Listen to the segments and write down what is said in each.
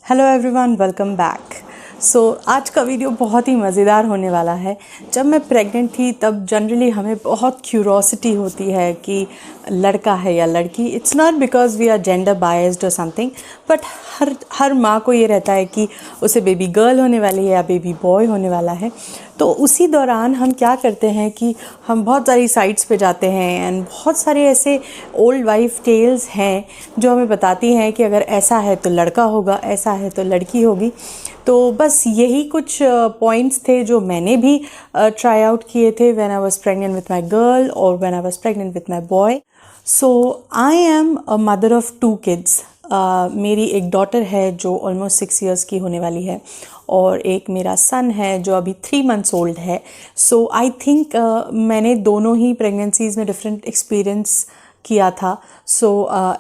Hello everyone, welcome back. आज का video बहुत ही मज़ेदार होने वाला है। जब मैं प्रेग्नेंट थी तब जनरली हमें बहुत क्यूरोसिटी होती है कि लड़का है या लड़की। It's not because we are gender biased और समथिंग, बट हर माँ को ये रहता है कि उसे बेबी गर्ल होने वाली है या बेबी बॉय होने वाला है। तो उसी दौरान हम क्या करते हैं कि हम बहुत सारी साइट्स पे जाते हैं एंड बहुत सारे ऐसे ओल्ड वाइफ टेल्स हैं जो हमें बताती हैं कि अगर ऐसा है तो लड़का होगा, ऐसा है तो लड़की होगी। तो बस यही कुछ पॉइंट्स थे जो मैंने भी ट्राई आउट किए थे when I was pregnant with my girl और when I was pregnant with my boy. So I am a mother of 2 kids. मेरी एक डॉटर है जो ऑलमोस्ट 6 इयर्स की होने वाली है और एक मेरा सन है जो अभी 3 मंथ्स ओल्ड है। सो आई थिंक मैंने दोनों ही प्रेगनेंसीज़ में डिफरेंट एक्सपीरियंस किया था। सो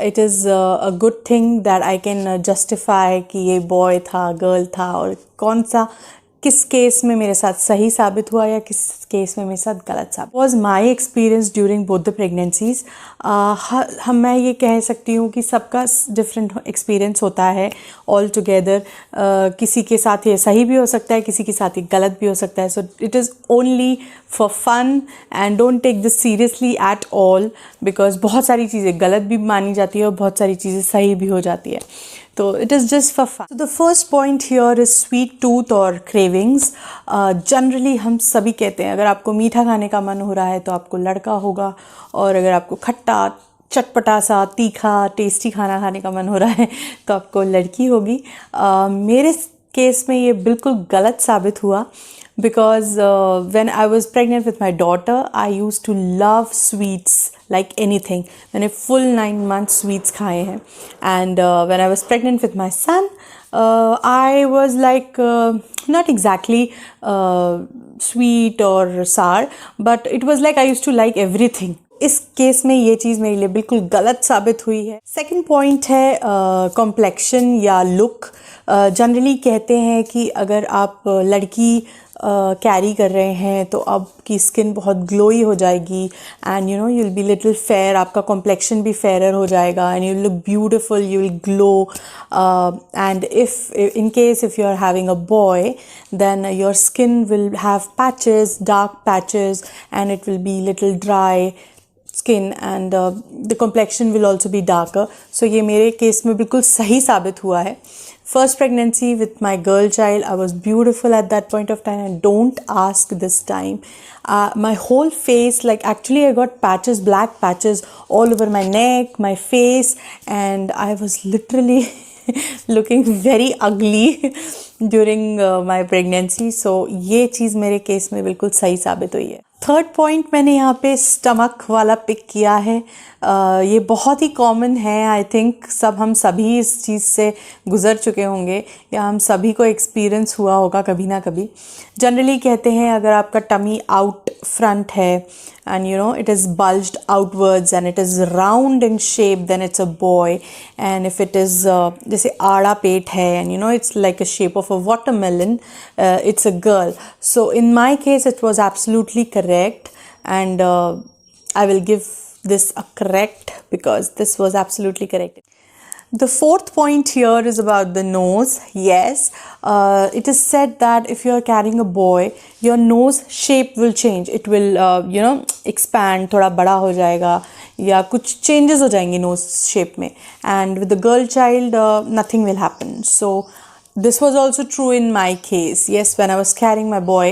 it is a good thing that I can justify कि ये बॉय था, गर्ल था, और कौन सा किस केस में मेरे साथ सही साबित हुआ या किस केस में मेरे साथ गलत साबित। Was my experience during both the pregnancies. मैं ये कह सकती हूँ कि सबका डिफरेंट एक्सपीरियंस होता है ऑल टुगेदर। किसी के साथ ये सही भी हो सकता है, किसी के साथ ये गलत भी हो सकता है। So it is only for fun and don't take this seriously at all, because बहुत सारी चीज़ें गलत भी मानी जाती है और बहुत सारी चीज़ें सही भी हो जाती है। तो it is just for fun. The first point here is sweet tooth और क्रेविंग्स। जनरली हम सभी कहते हैं अगर आपको मीठा खाने का मन हो रहा है तो आपको लड़का होगा, और अगर आपको खट्टा चटपटा सा तीखा टेस्टी खाना खाने का मन हो रहा है तो आपको लड़की होगी। मेरे केस में ये बिल्कुल गलत साबित हुआ, because when I was pregnant with my daughter, I used to love sweets like anything. मैंने full 9 months sweets खाए हैं। And when I was pregnant with my son, I was like not exactly sweet or sour, but it was like I used to like everything. इस case में ये चीज़ मेरे लिए बिल्कुल गलत साबित हुई है। सेकंड पॉइंट है कॉम्प्लेक्शन या लुक। जनरली कहते हैं कि अगर आप लड़की कैरी कर रहे हैं तो आपकी स्किन बहुत ग्लोई हो जाएगी and you will be little fair, आपका कॉम्प्लेक्शन भी फेयर हो जाएगा and you look beautiful, you will glow. And in case if you are having a boy, then your skin will have patches, dark patches, and it will be little dry skin and the complexion will also be darker. So ये मेरे case में बिल्कुल सही साबित हुआ है। First pregnancy with my girl child, I was beautiful at that point of time, and don't ask this time. My whole face, like actually I got patches, black patches all over my neck, my face, and I was literally looking very ugly during my pregnancy. So ये चीज़ मेरे case में बिल्कुल सही साबित हुई है। Third point मैंने यहाँ पे स्टमक वाला पिक किया है। ये बहुत ही कॉमन है, आई थिंक हम सभी इस चीज़ से गुज़र चुके होंगे या हम सभी को एक्सपीरियंस हुआ होगा कभी ना कभी। जनरली कहते हैं अगर आपका टमी आउट फ्रंट है and it is bulged outwards and it is round in shape, then it's a boy. And if it is जैसे आड़ा पेट है and it's like a shape of a watermelon, it's a girl. So in my case it was absolutely correct, and I will give this a correct because this was absolutely correct. The fourth point here is about the nose. Yes, it is said that if you are carrying a boy, your nose shape will change. It will, expand, थोड़ा बड़ा हो जाएगा या कुछ changes हो जाएंगे nose shape में. And with the girl child, nothing will happen. So this was also true in my case. Yes, when I was carrying my boy,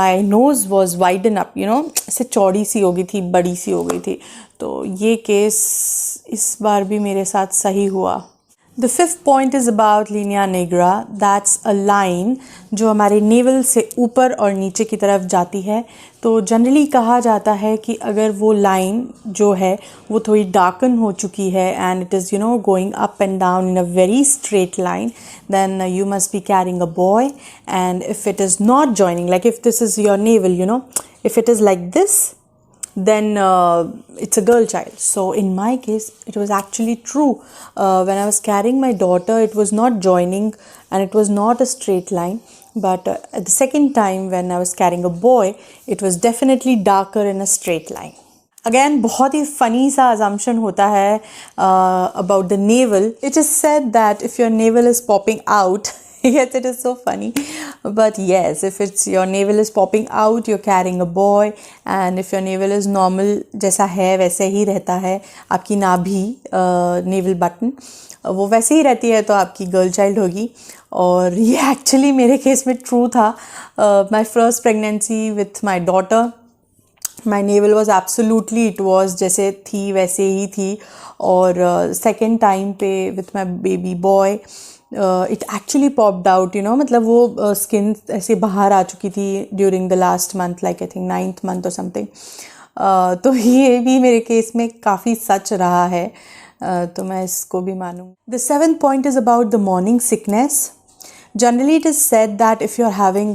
my nose was widen up, ऐसे चौड़ी सी हो गई थी, बड़ी सी हो गई थी। तो ये केस इस बार भी मेरे साथ सही हुआ। The fifth point is about linea nigra. That's a line जो हमारे नेवल से ऊपर और नीचे की तरफ जाती है। तो जनरली कहा जाता है कि अगर वो लाइन जो है वो थोड़ी डार्कन हो चुकी है and it is going up and down in a very straight line, then you must be carrying a boy. And if it is not joining, like if this is your navel, if it is like this, then it's a girl child. So in my case it was actually true. When I was carrying my daughter, it was not joining and it was not a straight line, but at the second time when I was carrying a boy, it was definitely darker in a straight line. Again बहुत ही funny सा assumption होता है about the naval. It is said that if your naval is popping out, yes, it is so funny, but yes, if it's your navel is popping out, you're carrying a boy, and if your navel is normal जैसा है वैसे ही रहता है, आपकी नाभि naval button वो वैसे ही रहती है, तो आपकी गर्ल चाइल्ड होगी. और ये एक्चुअली मेरे केस में ट्रू था. My first pregnancy with my daughter, my naval was absolutely, it was जैसे थी वैसे ही थी. और सेकेंड टाइम पे with my baby boy it actually popped out, you know, मतलब वो स्किन ऐसे बाहर आ चुकी थी during the last month, like I think 9th month और समथिंग. तो ये भी मेरे केस में काफ़ी सच रहा है. तो मैं इसको भी मानूँ. The 7th point is about the morning sickness. Generally, it is said that if you're having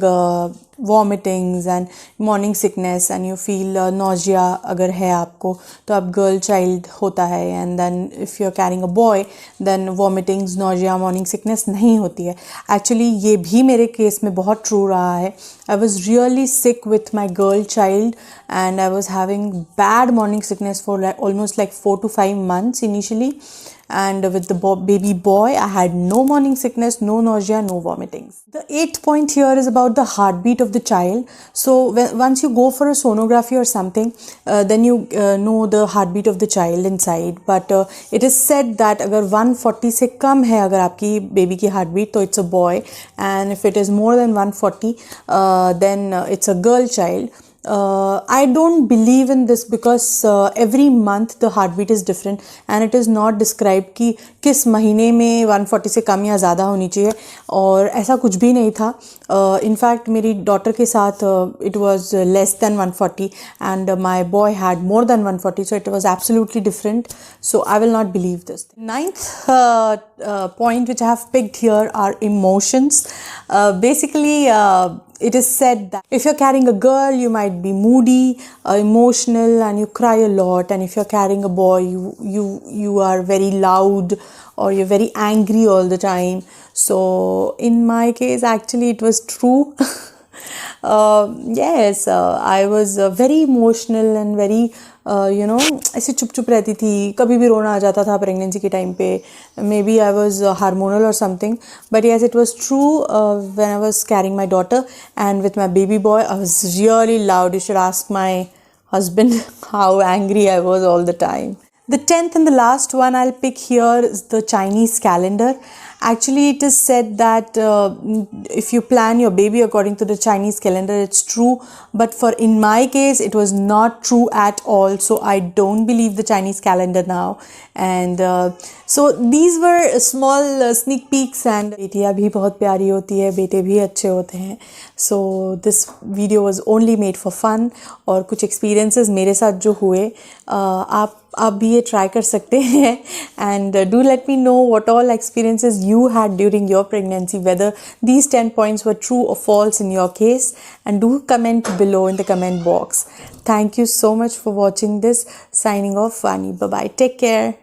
vomitings and morning sickness and you feel nausea अगर है आपको, तो आप girl child होता है. And then if you're carrying a boy, then vomitings, nausea, morning sickness नहीं होती है. Actually, ये भी मेरे केस में बहुत true रहा है. I was really sick with my girl child and I was having bad morning sickness for almost like 4 to 5 months initially. And with the baby boy, I had no morning sickness, no nausea, no vomitings. The 8th point here is about the heartbeat of the child. So once you go for a sonography or something, then you know the heartbeat of the child inside. But it is said that अगर 140 से कम है अगर आपकी baby की heartbeat, तो it's a boy. And if it is more than 140, then it's a girl child. I don't believe in this because every month the heartbeat is different and it is not described कि किस महीने में 140 से कम या ज़्यादा होनी चाहिए, और ऐसा कुछ भी नहीं था. In fact मेरी डॉटर के साथ it was less than 140 and my boy had more than 140, so it was absolutely different. So I will not believe this. 9th point which I have picked here are emotions. Basically it is said that if you're carrying a girl, you might be moody, emotional, and you cry a lot. And if you're carrying a boy, you are very loud or you're very angry all the time. So in my case, actually, it was true. Yes, I was very emotional and very ऐसे चुप चुप रहती थी. कभी भी रोना आ जाता था प्रेगनेंसी के टाइम पे. Maybe I was hormonal और something, but yes it was true. When I was carrying my daughter and with my baby boy, I was really loud. You should ask my husband how angry I was all the time. The 10th and the last one I'll pick here is the Chinese calendar. Actually, it is said that if you plan your baby according to the Chinese calendar, it's true. But in my case, it was not true at all. So I don't believe the Chinese calendar now. And so these were small sneak peeks. And बेटियाँ भी बहुत प्यारी होती है, बेटे भी अच्छे होते हैं. So this video was only made for fun. और कुछ experiences मेरे साथ जो हुए, आप भी ये ट्राई कर सकते हैं. And do let me know what all experiences you had during your pregnancy, whether these 10 points were true or false in your case, and do comment below in the comment box. Thank you so much for watching this. Signing off, Vani. Bye bye. Take care.